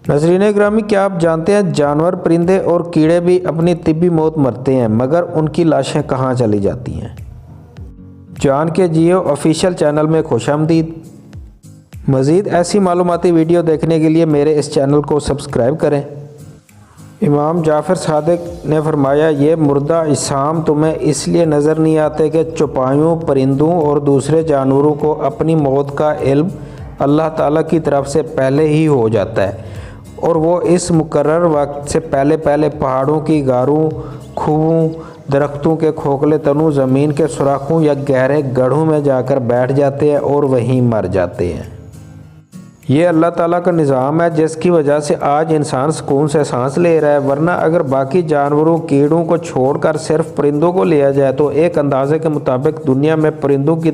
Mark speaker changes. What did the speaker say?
Speaker 1: ناظرین گرامی، کیا آپ جانتے ہیں جانور، پرندے اور کیڑے بھی اپنی طبی موت مرتے ہیں، مگر ان کی لاشیں کہاں چلی جاتی ہیں؟ جان کے جیو آفیشیل چینل میں خوش آمدید۔ مزید ایسی معلوماتی ویڈیو دیکھنے کے لیے میرے اس چینل کو سبسکرائب کریں۔ امام جعفر صادق نے فرمایا، یہ مردہ اجسام تمہیں اس لیے نظر نہیں آتے کہ چوپایوں، پرندوں اور دوسرے جانوروں کو اپنی موت کا علم اللہ تعالیٰ کی طرف سے پہلے ہی ہو جاتا ہے، اور وہ اس مقرر وقت سے پہلے پہاڑوں کی غاروں، کھوؤں، درختوں کے کھوکھلے تنوں، زمین کے سوراخوں یا گہرے گڑھوں میں جا کر بیٹھ جاتے ہیں اور وہیں مر جاتے ہیں۔ یہ اللہ تعالیٰ کا نظام ہے جس کی وجہ سے آج انسان سکون سے سانس لے رہا ہے، ورنہ اگر باقی جانوروں، کیڑوں کو چھوڑ کر صرف پرندوں کو لیا جائے تو ایک اندازے کے مطابق دنیا میں پرندوں کی